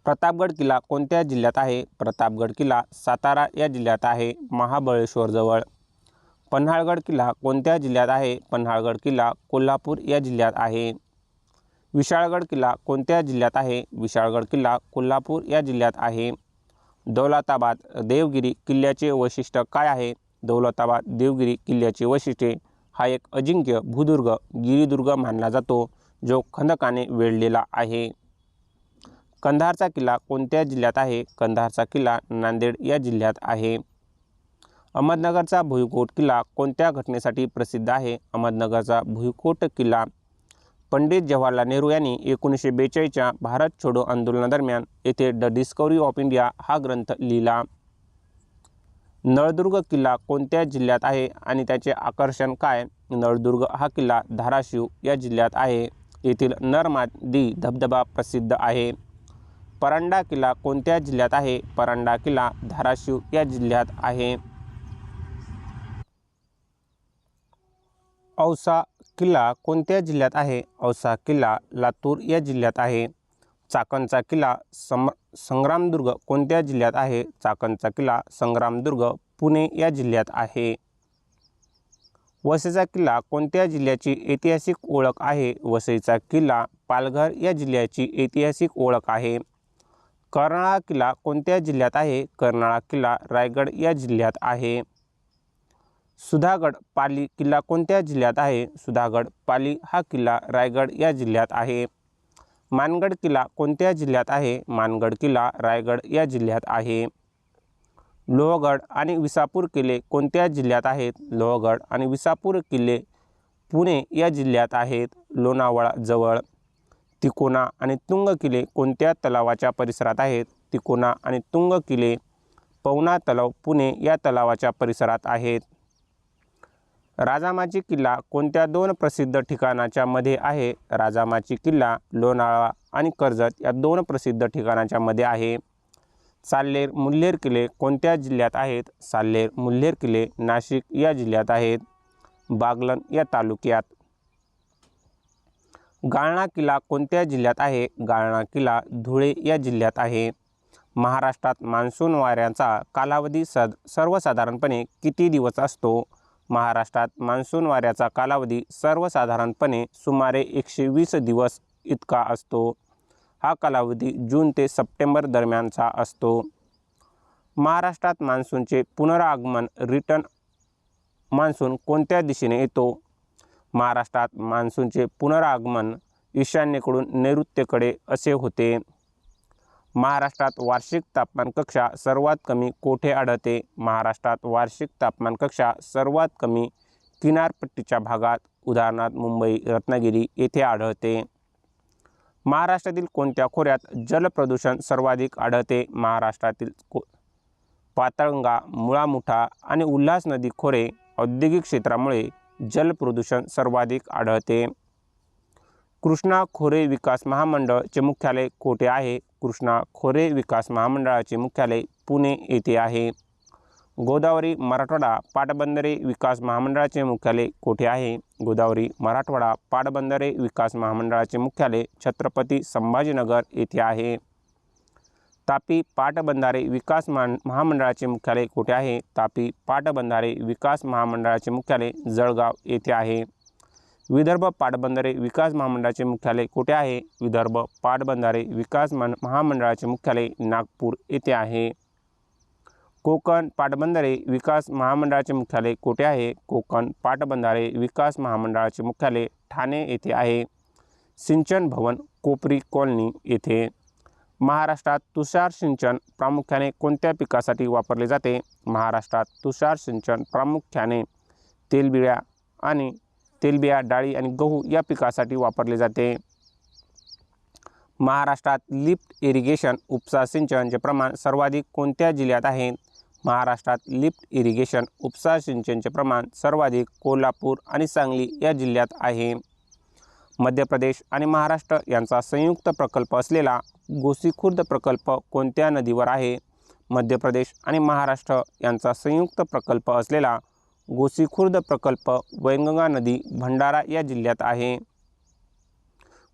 प्रतापगड किल्ला कोणत्या जिल्ह्यात आहे? प्रतापगड किल्ला सातारा या जिल्ह्यात आहे, महाबळेश्वरजवळ. पन्हाळगड किल्ला कोणत्या जिल्ह्यात आहे? पन्हाळगड किल्ला कोल्हापूर या जिल्ह्यात आहे. विशाळगड किल्ला कोणत्या जिल्ह्यात आहे? विशाळगड किल्ला कोल्हापूर या जिल्ह्यात आहे. दौलताबाद देवगिरी किल्ल्याचे वैशिष्ट्य काय आहे? दौलताबाद देवगिरी किल्ल्याचे वैशिष्ट्य हा एक अजिंक्य भूदुर्ग गिरिदुर्ग मानला जातो, जो खंदकाने वेढलेला आहे. कंधारचा किल्ला कोणत्या जिल्ह्यात आहे? कंधारचा किल्ला नांदेड या जिल्ह्यात आहे. अहमदनगरचा भुईकोट किल्ला कोणत्या घटनेसाठी प्रसिद्ध आहे? अहमदनगरचा भुईकोट किल्ला पंडित जवाहरलाल नेहरू यांनी 1942च्या भारत छोडो आंदोलनादरम्यान येथे द डिस्कवरी ऑफ इंडिया हा ग्रंथ लिहिला. नळदुर्ग किल्ला कोणत्या जिल्ह्यात आहे आणि त्याचे आकर्षण काय? नळदुर्ग हा किल्ला धाराशिव या जिल्ह्यात आहे. येथील नरमादी धबधबा प्रसिद्ध आहे. परांडा किल्ला कोणत्या जिल्ह्यात आहे? परांडा किल्ला धाराशिव या जिल्ह्यात आहे. औसा किल्ला कोणत्या जिल्ह्यात आहे? औसा किल्ला लातूर या जिल्ह्यात आहे. चाकणचा किल्ला संग्रामदुर्ग कोणत्या जिल्ह्यात आहे? चाकणचा किल्ला संग्रामदुर्ग पुणे या जिल्ह्यात आहे. वसईचा किल्ला कोणत्या जिल्ह्याची ऐतिहासिक ओळख आहे? वसईचा किल्ला पालघर या जिल्ह्याची ऐतिहासिक ओळख आहे. कर्नाळा किल्ला कोणत्या जिल्ह्यात आहे? कर्नाळा किल्ला रायगड या जिल्ह्यात आहे. सुधागड पाली किल्ला कोणत्या जिल्ह्यात आहे? सुधागड पाली हा किल्ला रायगड या जिल्ह्यात आहे. मानगड किल्ला कोणत्या जिल्ह्यात आहे? मानगड किल्ला रायगड या जिल्ह्यात आहे. लोहगड आणि विसापूर किल्ले कोणत्या जिल्ह्यात आहेत? लोहगड आणि विसापूर किल्ले पुणे या जिल्ह्यात आहेत, लोणावळा जवळ. तिकोना आणि तुंग किल्ले कोणत्या तलावाच्या परिसरात आहेत? तिकोना आणि तुंग किल्ले पवना तलाव पुणे या तलावाच्या परिसरात आहेत. राजामाची किल्ला कोणत्या दोन प्रसिद्ध ठिकाणाच्या मध्ये आहे? राजामाची किल्ला लोणावळा आणि कर्जत या दोन प्रसिद्ध ठिकाणाच्या मध्ये आहे. साल्हेर मुल्हेर किल्ले कोणत्या जिल्ह्यात आहेत? साल्हेर मुल्हेर किल्ले नाशिक या जिल्ह्यात आहेत. बागलाण या तालुक्यात. गाळणा किल्ला कोणत्या जिल्ह्यात आहे? गाळणा किल्ला धुळे या जिल्ह्यात आहे. महाराष्ट्रात मान्सून वाऱ्यांचा कालावधी सर्वसाधारणपणे किती दिवस असतो? महाराष्ट्रात मान्सून वाऱ्याचा कालावधी सर्वसाधारणपणे सुमारे 120 दिवस इतका असतो. हा कालावधी जून ते सप्टेंबर दरम्यानचा असतो. महाराष्ट्रात मान्सूनचे पुनरागमन रिटर्न मान्सून कोणत्या दिशेने येतो? महाराष्ट्रात मान्सूनचे पुनरागमन ईशान्येकडून नैऋत्येकडे असे होते. महाराष्ट्रात वार्षिक तापमान कक्षा सर्वात कमी कोठे आढळते? महाराष्ट्रात वार्षिक तापमान कक्षा सर्वात कमी किनारपट्टीच्या भागात उदाहरणार्थ मुंबई रत्नागिरी येथे आढळते. महाराष्ट्रातील कोणत्या खोऱ्यात जलप्रदूषण सर्वाधिक आढळते? महाराष्ट्रातील पातळगंगा मुळामुठा आणि उल्हास नदी खोरे औद्योगिक क्षेत्रामुळे जलप्रदूषण सर्वाधिक आढळते. कृष्णा खोरे विकास महामंडळचे मुख्यालय कोठे आहे? कृष्णा खोरे विकास महामंडळाचे मुख्यालय पुणे येथे आहे. गोदावरी मराठवाडा पाटबंधारे विकास महामंडळाचे मुख्यालय कोठे आहे? गोदावरी मराठवाडा पाटबंधारे विकास महामंडळाचे मुख्यालय छत्रपती संभाजीनगर येथे आहे. तापी पाटबंधारे विकास महामंडळाचे मुख्यालय कोठे आहे? तापी पाटबंधारे विकास महामंडळाचे मुख्यालय जळगाव येथे आहे. विदर्भ पाटबंधारे विकास महामंडळाचे मुख्यालय कोठे आहे? विदर्भ पाटबंधारे विकास महामंडळाचे मुख्यालय नागपूर येथे आहे. कोकण पाटबंधारे विकास महामंडळाचे मुख्यालय कोठे आहे? कोकण पाटबंधारे विकास महामंडळाचे मुख्यालय ठाणे येथे आहे. सिंचन भवन कोपरी कॉलनी येथे. महाराष्ट्रात तुषार सिंचन प्रामुख्याने कोणत्या पिकासाठी वापरले जाते? महाराष्ट्रात तुषार सिंचन प्रामुख्याने तेलबिया डाळी आणि गहू या पिकासाठी वापरले जाते. महाराष्ट्रात लिफ्ट इरिगेशन उपसा सिंचनचे प्रमाण सर्वाधिक कोणत्या जिल्ह्यात आहे? महाराष्ट्रात लिफ्ट इरिगेशन उपसा सिंचनचे प्रमाण सर्वाधिक कोल्हापूर आणि सांगली या जिल्ह्यात आहे. मध्य प्रदेश आणि महाराष्ट्र यांचा संयुक्त प्रकल्प असलेला गोसीखुर्द प्रकल्प कोणत्या नदीवर आहे? मध्य प्रदेश आणि महाराष्ट्र यांचा संयुक्त प्रकल्प असलेला गोसीखुर्द प्रकल्प वैनगंगा नदी भंडारा या जिल्ह्यात आहे.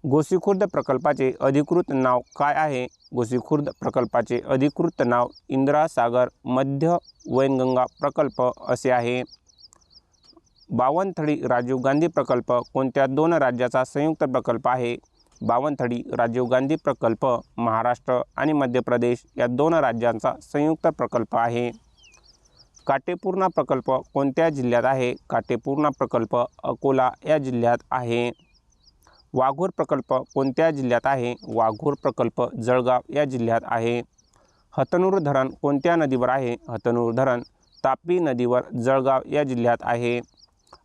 गोसीखुर्द प्रकल्पाचे अधिकृत नाव काय आहे? गोसीखुर्द प्रकल्पाचे अधिकृत नाव इंदिरा सागर मध्य वैनगंगा प्रकल्प असे आहे. बावनथडी राजीव गांधी प्रकल्प कोणत्या दोन राज्याचा संयुक्त प्रकल्प आहे? बावनथडी राजीव गांधी प्रकल्प महाराष्ट्र आणि मध्य प्रदेश या दोन राज्यांचा संयुक्त प्रकल्प आहे. काटेपूर्णा प्रकल्प कोणत्या जिल्ह्यात आहे? काटेपूर्णा प्रकल्प अकोला या जिल्ह्यात आहे. वाघोर प्रकल्प कोणत्या जिल्ह्यात आहे? वाघोर प्रकल्प जळगाव या जिल्ह्यात आहे. हतनूर धरण कोणत्या नदीवर आहे? हतनूर धरण तापी नदीवर जळगाव या जिल्ह्यात आहे.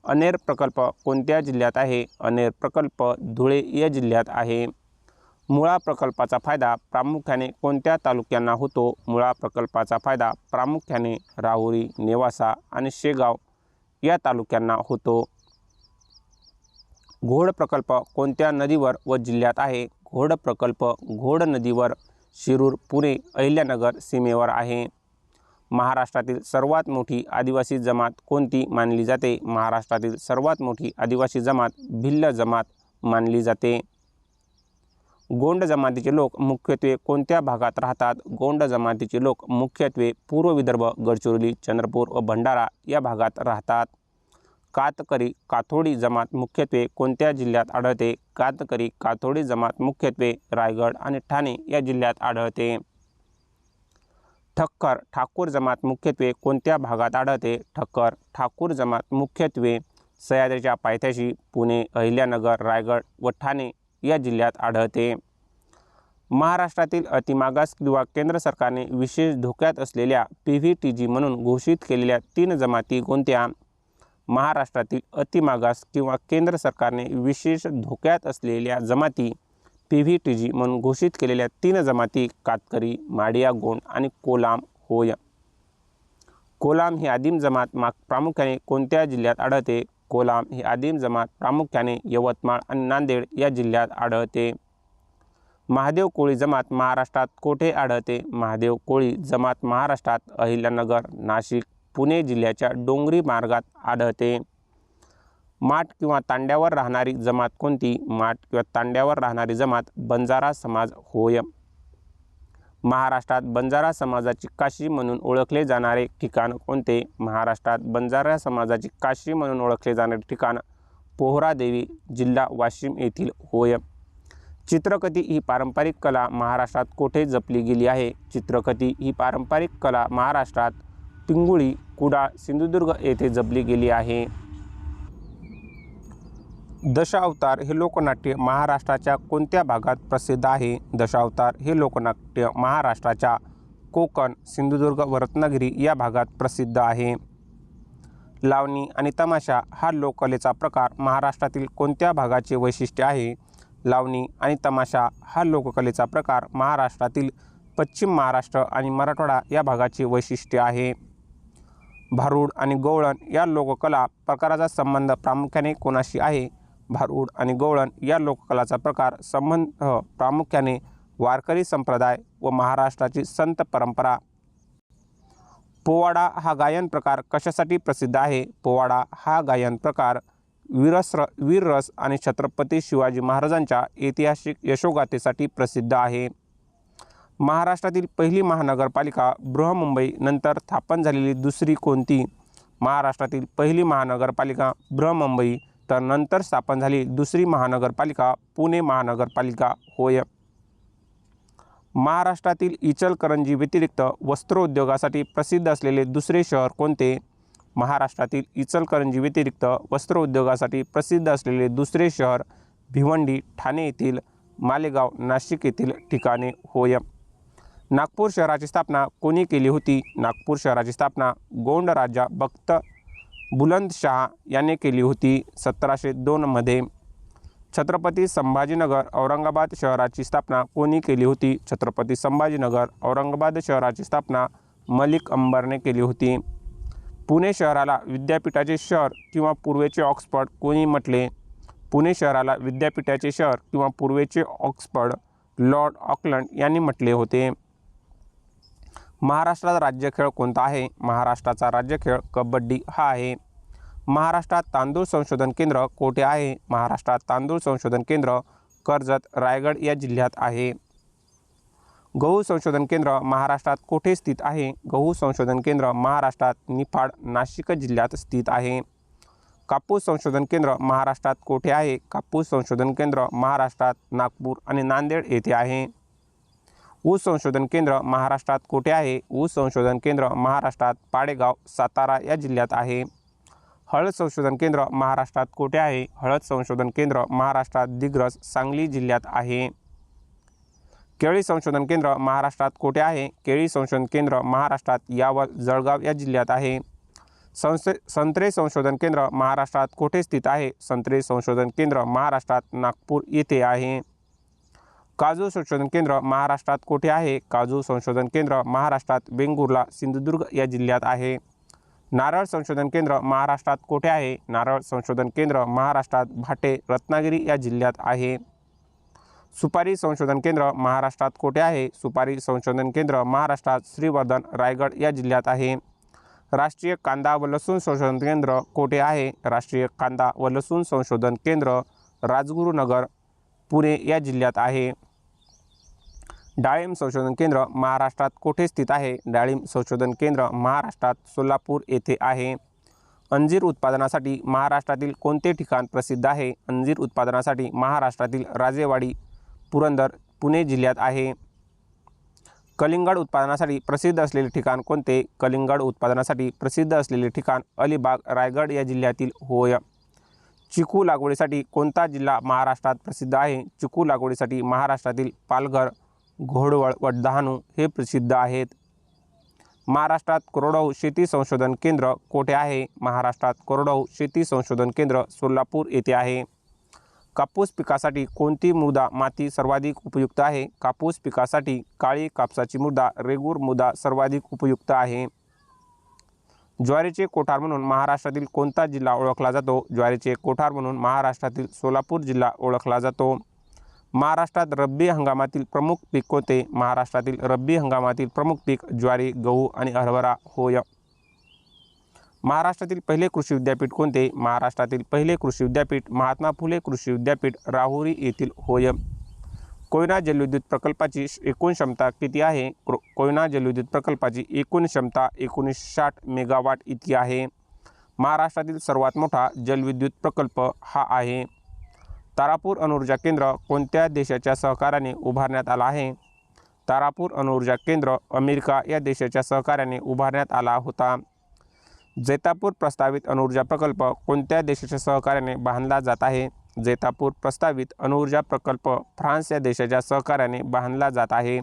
अनेर प्रकल्प कोणत्या जिल्ह्यात आहे? अनेर प्रकल्प धुळे या जिल्ह्यात आहे. मुळा प्रकल्पाचा फायदा प्रामुख्याने कोणत्या तालुक्यांना होतो? मुळा प्रकल्पाचा फायदा प्रामुख्याने राहुरी नेवासा आणि शेगाव या तालुक्यांना होतो. घोड प्रकल्प कोणत्या नदीवर व जिल्ह्यात आहे? घोड प्रकल्प घोड नदीवर शिरूर पुणे अहिल्यानगर सीमेवर आहे. महाराष्ट्रातील सर्वात मोठी आदिवासी जमात कोणती मानली जाते? महाराष्ट्रातील सर्वात मोठी आदिवासी जमात भिल्ल जमात मानली जाते. गोंड जमातीचे लोक मुख्यत्वे कोणत्या भागात राहतात? गोंड जमातीचे लोक मुख्यत्वे पूर्व विदर्भ गडचिरोली चंद्रपूर व भंडारा या भागात राहतात. कातकरी काथोडी जमात मुख्यत्वे कोणत्या जिल्ह्यात आढळते? कातकरी काथोडी जमात मुख्यत्वे रायगड आणि ठाणे या जिल्ह्यात आढळते. ठक्कर ठाकूर जमात मुख्यत्वे कोणत्या भागात आढळते? ठक्कर ठाकूर जमात मुख्यत्वे सह्याद्रीच्या पायथ्याशी पुणे अहिल्यानगर रायगड व ठाणे या जिल्ह्यात आढळते. महाराष्ट्रातील अतिमागास किंवा केंद्र सरकारने विशेष धोक्यात असलेल्या PVTG म्हणून घोषित केलेल्या 3 जमाती कोणत्या? महाराष्ट्रातील अतिमागास किंवा केंद्र सरकारने विशेष धोक्यात असलेल्या जमाती PVTG म्हणून घोषित केलेल्या 3 जमाती कातकरी माडिया गोंड आणि कोलाम होय. कोलाम ही आदिम जमात प्रामुख्याने कोणत्या जिल्ह्यात आढळते? कोलाम ही आदिम जमात प्रामुख्याने यवतमाळ आणि नांदेड या जिल्ह्यात आढळते. महादेव कोळी जमात महाराष्ट्रात कोठे आढळते? महादेव कोळी जमात महाराष्ट्रात अहिल्यानगर, नाशिक, पुणे जिल्ह्याच्या डोंगरी मार्गात आढळते. माठ किंवा तांड्यावर राहणारी जमात कोणती? माठ किंवा तांड्यावर राहणारी जमात बंजारा समाज होय. महाराष्ट्रात बंजारा समाजाची काशी म्हणून ओळखले जाणारे ठिकाण कोणते? महाराष्ट्रात बंजारा समाजाची काशी म्हणून ओळखले जाणारे ठिकाण पोहरादेवी, जिल्हा वाशिम येथील होय. चित्रकथी ही पारंपरिक कला महाराष्ट्रात कोठे जपली गेली आहे? चित्रकथी ही पारंपरिक कला महाराष्ट्रात पिंगुळी, कुडाळ, सिंधुदुर्ग येथे जपली गेली आहे. दशावतार हे लोकनाट्य महाराष्ट्राच्या कोणत्या भागात प्रसिद्ध आहे? दशावतार हे लोकनाट्य महाराष्ट्राच्या कोकण, सिंधुदुर्ग व रत्नागिरी या भागात प्रसिद्ध आहे. लावणी आणि तमाशा हा लोककलेचा प्रकार महाराष्ट्रातील कोणत्या भागाचे वैशिष्ट्य आहे? लावणी आणि तमाशा हा लोककलेचा प्रकार महाराष्ट्रातील पश्चिम महाराष्ट्र आणि मराठवाडा या भागाचे वैशिष्ट्य आहे. भारुड आणि गवळण या लोककला प्रकाराचा संबंध प्रामुख्याने कोणाशी आहे? भारुड आणि गवळण या लोककलाचा प्रकार संबंध प्रामुख्याने वारकरी संप्रदाय व महाराष्ट्राची संत परंपरा. पोवाडा हा गायन प्रकार कशासाठी प्रसिद्ध आहे? पोवाडा हा गायन प्रकार वीररस आणि छत्रपती शिवाजी महाराजांच्या ऐतिहासिक यशोगाथेसाठी प्रसिद्ध आहे. महाराष्ट्रातील पहिली महानगरपालिका बृहन्मुंबई नंतर स्थापन झालेली दुसरी कोणती? महाराष्ट्रातील पहिली महानगरपालिका बृहन्मुंबई तर नंतर स्थापन झाली दुसरी महानगरपालिका पुणे महानगरपालिका होय. महाराष्ट्रातील इचलकरंजी व्यतिरिक्त वस्त्रोद्योगासाठी प्रसिद्ध असलेले दुसरे शहर कोणते? महाराष्ट्रातील इचलकरंजी व्यतिरिक्त वस्त्रोद्योगासाठी प्रसिद्ध असलेले दुसरे शहर भिवंडी, ठाणे येथील मालेगाव, नाशिक येथील ठिकाणे होय. नागपूर शहराची स्थापना कोणी केली होती? नागपूर शहराची स्थापना गोंड राजा बख्त बुलंदशाह याने केली होती 1702 मध्ये. छत्रपती संभाजीनगर औरंगाबाद शहराची स्थापना कोणी केली होती? छत्रपती संभाजीनगर औरंगाबाद शहराची स्थापना मलिक अंबरने केली होती. पुणे शहराला विद्यापीठाचे शहर किंवा पूर्वेचे ऑक्सफर्ड कोणी म्हटले? पुणे शहराला विद्यापीठाचे शहर किंवा पूर्वेचे ऑक्सफर्ड लॉर्ड ऑकलंड यांनी म्हटले होते. महाराष्ट्राचा राज्यखेळ कोणता आहे? महाराष्ट्राचा राज्यखेळ कबड्डी हा आहे. महाराष्ट्रात तांदूळ संशोधन केंद्र कोठे आहे? महाराष्ट्रात तांदूळ संशोधन केंद्र कर्जत, रायगड या जिल्ह्यात आहे. गहू संशोधन केंद्र महाराष्ट्रात कोठे स्थित आहे? गहू संशोधन केंद्र महाराष्ट्रात निफाड, नाशिक जिल्ह्यात स्थित आहे. कापूस संशोधन केंद्र महाराष्ट्रात कोठे आहे? कापूस संशोधन केंद्र महाराष्ट्रात नागपूर आणि नांदेड येथे आहे. ऊस संशोधन केंद्र महाराष्ट्रात कोठे आहे? ऊस संशोधन केंद्र महाराष्ट्रात पाडेगाव, सातारा या जिल्ह्यात आहे. हळद संशोधन केंद्र महाराष्ट्रात कोठे आहे? हळद संशोधन केंद्र महाराष्ट्रात दिग्रस, सांगली जिल्ह्यात आहे. केळी संशोधन केंद्र महाराष्ट्रात कोठे आहे? केळी संशोधन केंद्र महाराष्ट्रात यावल, जळगाव या जिल्ह्यात आहे. संत्रे संशोधन केंद्र महाराष्ट्रात कोठे स्थित आहे? संत्रे संशोधन केंद्र महाराष्ट्रात नागपूर येथे आहे. काजू संशोधन केंद्र महाराष्ट्रात कोठे आहे? काजू संशोधन केंद्र महाराष्ट्रात वेंगुर्ला, सिंधुदुर्ग या जिल्ह्यात आहे. नारळ संशोधन केंद्र महाराष्ट्रात कोठे आहे? नारळ संशोधन केंद्र महाराष्ट्रात भाटे, रत्नागिरी या जिल्ह्यात आहे. सुपारी संशोधन केंद्र महाराष्ट्रात कोठे आहे? सुपारी संशोधन केंद्र महाराष्ट्रात श्रीवर्धन, रायगड या जिल्ह्यात आहे. राष्ट्रीय कांदा व लसूण संशोधन केंद्र कोठे आहे? राष्ट्रीय कांदा व लसूण संशोधन केंद्र राजगुरुनगर, पुणे या जिल्ह्यात आहे. डाळिंब संशोधन केंद्र महाराष्ट्रात कोठे स्थित आहे? डाळिंब संशोधन केंद्र महाराष्ट्रात सोलापूर येथे आहे. अंजीर उत्पादनासाठी महाराष्ट्रातील कोणते ठिकाण प्रसिद्ध आहे? अंजीर उत्पादनासाठी महाराष्ट्रातील राजेवाडी, पुरंदर, पुणे जिल्ह्यात आहे. कलिंगड उत्पादनासाठी प्रसिद्ध असलेले ठिकाण कोणते? कलिंगड उत्पादनासाठी प्रसिद्ध असलेले ठिकाण अलिबाग, रायगड या जिल्ह्यातील होय. चिकू लागवडीसाठी कोणता जिल्हा महाराष्ट्रात प्रसिद्ध आहे? चिकू लागवडीसाठी महाराष्ट्रातील पालघर, घोडवळ व डहाणू हे प्रसिद्ध आहेत. महाराष्ट्रात कोरडवाहू शेती संशोधन केंद्र कोठे आहे? महाराष्ट्रात कोरडवाहू शेती संशोधन केंद्र सोलापूर येथे आहे. कापूस पिकासाठी कोणती मृदा माती सर्वाधिक उपयुक्त आहे? कापूस पिकासाठी काळी कापसाची मृदा, रेगूर मृदा सर्वाधिक उपयुक्त आहे. ज्वारीचे कोठार म्हणून महाराष्ट्रातील कोणता जिल्हा ओळखला जातो? ज्वारीचे कोठार म्हणून महाराष्ट्रातील सोलापूर जिल्हा ओळखला जातो. महाराष्ट्रात रब्बी हंगामातील प्रमुख पीक कोणते? महाराष्ट्रातील रब्बी हंगामातील प्रमुख पीक ज्वारी, गहू आणि हरभरा होय. महाराष्ट्रातील पहिले कृषी विद्यापीठ कोणते? महाराष्ट्रातील पहिले कृषी विद्यापीठ महात्मा फुले कृषी विद्यापीठ राहुरी येथील होय. कोयना जलविद्युत प्रकल्पाची एकूण क्षमता किती आहे? कोयना जलविद्युत प्रकल्पाची एकूण क्षमता 1960 मेगावॉट इतकी आहे. महाराष्ट्रातील सर्वात मोठा जलविद्युत प्रकल्प हा आहे. तारापूर अणुऊर्जा केंद्र कोणत्या देशाच्या सहकार्याने उभारण्यात आला आहे? तारापूर अणुऊर्जा केंद्र अमेरिका या देशाच्या सहकार्याने उभारण्यात आला होता. जैतापूर प्रस्तावित अणुऊर्जा प्रकल्प कोणत्या देशाच्या सहकार्याने बांधला जात आहे? जैतापूर प्रस्तावित अणुऊर्जा प्रकल्प फ्रान्स या देशाच्या सहकार्याने बांधला जात आहे.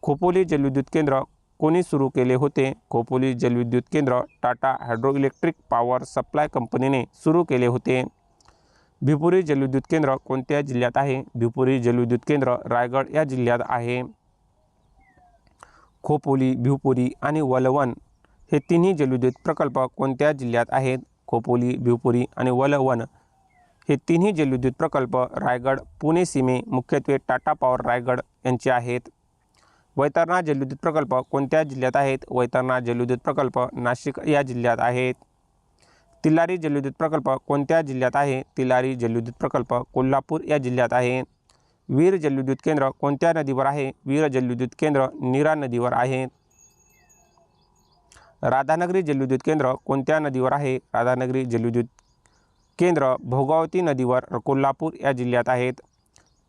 खोपोली जलविद्युत केंद्र कोणी सुरू केले होते? खोपोली जलविद्युत केंद्र टाटा हायड्रोइलेक्ट्रिक पॉवर सप्लाय कंपनीने सुरू केले होते. भिपुरी जलविद्युत केंद्र कोणत्या जिल्ह्यात आहे? भिपुरी जलविद्युत केंद्र रायगड या जिल्ह्यात आहे. खोपोली, भिपुरी आणि वलवण हे तिन्ही जलविद्युत प्रकल्प कोणत्या जिल्ह्यात आहेत? खोपोली, भिपुरी आणि वलवण हे तिन्ही जलविद्युत प्रकल्प रायगड पुणे सीमे मुख्यत्वे टाटा पॉवर रायगड यांचे आहेत. वैतरणा जलविद्युत प्रकल्प कोणत्या जिल्ह्यात आहेत? वैतरणा जलविद्युत प्रकल्प नाशिक या जिल्ह्यात आहेत. तिलारी जलविद्युत प्रकल्प कोणत्या जिल्ह्यात आहे? तिलारी जलविद्युत प्रकल्प कोल्हापूर या जिल्ह्यात आहे. वीर जलविद्युत केंद्र कोणत्या नदीवर आहे? वीर जलविद्युत केंद्र नीरा नदीवर आहे. राधानगरी जलविद्युत केंद्र कोणत्या नदीवर आहे? राधानगरी जलविद्युत केंद्र भोगावती नदीवर कोल्हापूर या जिल्ह्यात आहेत.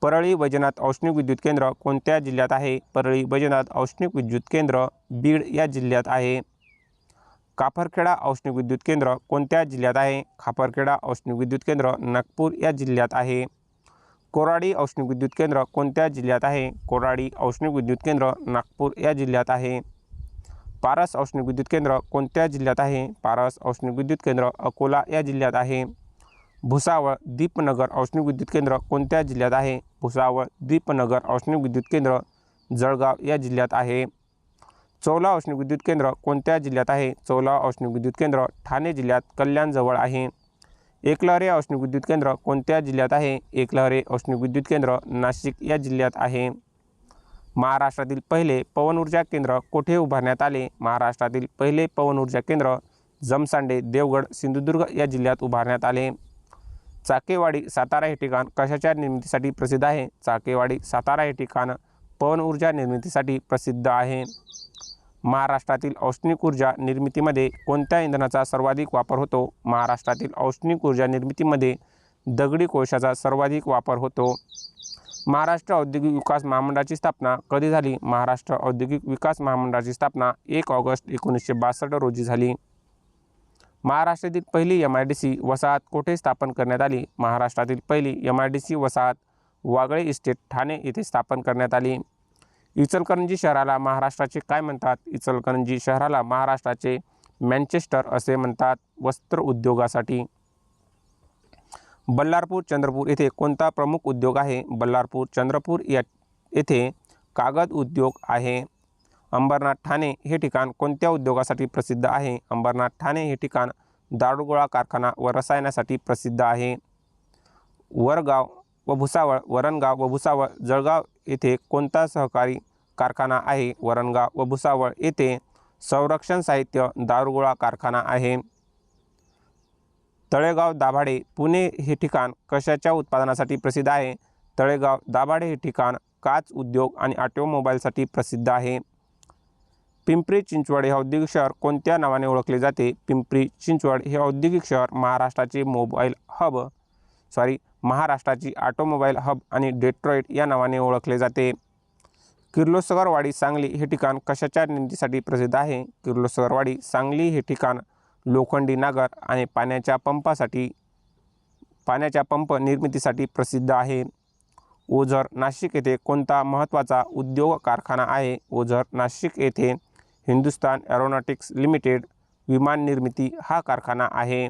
परळी वैजनाथ औष्णिक विद्युत केंद्र कोणत्या जिल्ह्यात आहे? परळी वैजनाथ औष्णिक विद्युत केंद्र बीड या जिल्ह्यात आहे. खापरखेडा औष्णिक विद्युत केंद्र कोणत्या जिल्ह्यात आहे? खापरखेडा औष्णिक विद्युत केंद्र नागपूर या जिल्ह्यात आहे. कोराडी औष्णिक विद्युत केंद्र कोणत्या जिल्ह्यात आहे? कोराडी औष्णिक विद्युत केंद्र नागपूर या जिल्ह्यात आहे. पारस औष्णिक विद्युत केंद्र कोणत्या जिल्ह्यात आहे? पारस औष्णिक विद्युत केंद्र अकोला या जिल्ह्यात आहे. भुसावळ दीपनगर औष्णिक विद्युत केंद्र कोणत्या जिल्ह्यात आहे? भुसावळ दीपनगर औष्णिक विद्युत केंद्र जळगाव या जिल्ह्यात आहे. चौला औष्णिक विद्युत केंद्र कोणत्या जिल्ह्यात आहे? चौला औष्णिक विद्युत केंद्र ठाणे जिल्ह्यात कल्याणजवळ आहे. एकलहरे औष्णिक विद्युत केंद्र कोणत्या जिल्ह्यात आहे? एकलहरे औष्णिक विद्युत केंद्र नाशिक या जिल्ह्यात आहे. महाराष्ट्रातील पहिले पवन ऊर्जा केंद्र कोठे उभारण्यात आले? महाराष्ट्रातील पहिले पवन ऊर्जा केंद्र जमसांडे, देवगड, सिंधुदुर्ग या जिल्ह्यात उभारण्यात आले. चाकेवाडी सातारा हे ठिकाण कशाच्या निर्मितीसाठी प्रसिद्ध आहे? चाकेवाडी सातारा हे ठिकाण पवन ऊर्जा निर्मितीसाठी प्रसिद्ध आहे. महाराष्ट्रातील औष्णिक ऊर्जा निर्मितीमध्ये कोणत्या इंधनाचा सर्वाधिक वापर होतो? महाराष्ट्रातील औष्णिक ऊर्जा निर्मितीमध्ये दगडी कोळशाचा सर्वाधिक वापर होतो. महाराष्ट्र औद्योगिक विकास महामंडळाची स्थापना कधी झाली? महाराष्ट्र औद्योगिक विकास महामंडळाची स्थापना 1 ऑगस्ट 1962 रोजी झाली. महाराष्ट्रातील पहिली MIDC वसाहत कोठे स्थापन करण्यात आली? महाराष्ट्रातील पहिली MIDC वसाहत वागळे इस्टेट ठाणे येथे स्थापन करण्यात आली. इचलकरंजी शहराला महाराष्ट्राचे काय म्हणतात? इचलकरंजी शहराला महाराष्ट्राचे मँचेस्टर असे म्हणतात वस्त्र उद्योगासाठी. बल्लारपूर चंद्रपूर येथे कोणता प्रमुख उद्योग आहे? बल्लारपूर चंद्रपूर येथे कागद उद्योग आहे. अंबरनाथ ठाणे हे ठिकाण कोणत्या उद्योगासाठी प्रसिद्ध आहे? अंबरनाथ ठाणे हे ठिकाण दारुगोळा कारखाना व रसायनासाठी प्रसिद्ध आहे. वरगाव व भुसावळ, वरणगाव व भुसावळ, जळगाव येथे कोणता सहकारी कारखाना आहे? वरणगाव व भुसावळ येथे संरक्षण साहित्य दारुगोळा कारखाना आहे. तळेगाव दाभाडे पुणे हे ठिकाण कशाच्या उत्पादनासाठी प्रसिद्ध आहे? तळेगाव दाभाडे हे ठिकाण काच उद्योग आणि ऑटोमोबाईलसाठी प्रसिद्ध आहे. पिंपरी चिंचवड हे औद्योगिक शहर कोणत्या नावाने ओळखले जाते? पिंपरी चिंचवड हे औद्योगिक शहर महाराष्ट्राची ऑटोमोबाईल हब आणि डेट्रॉईट या नावाने ओळखले जाते. किर्लोस्करवाडी सांगली हे ठिकाण कशाच्या निर्मितीसाठी प्रसिद्ध आहे? किर्लोस्करवाडी सांगली हे ठिकाण लोखंडी नागर आणि पाण्याच्या पंप निर्मितीसाठी प्रसिद्ध आहे. ओझर नाशिक येथे कोणता महत्त्वाचा उद्योग कारखाना आहे? ओझर नाशिक येथे हिंदुस्तान एरोनॉटिक्स लिमिटेड विमान निर्मिती हा कारखाना आहे.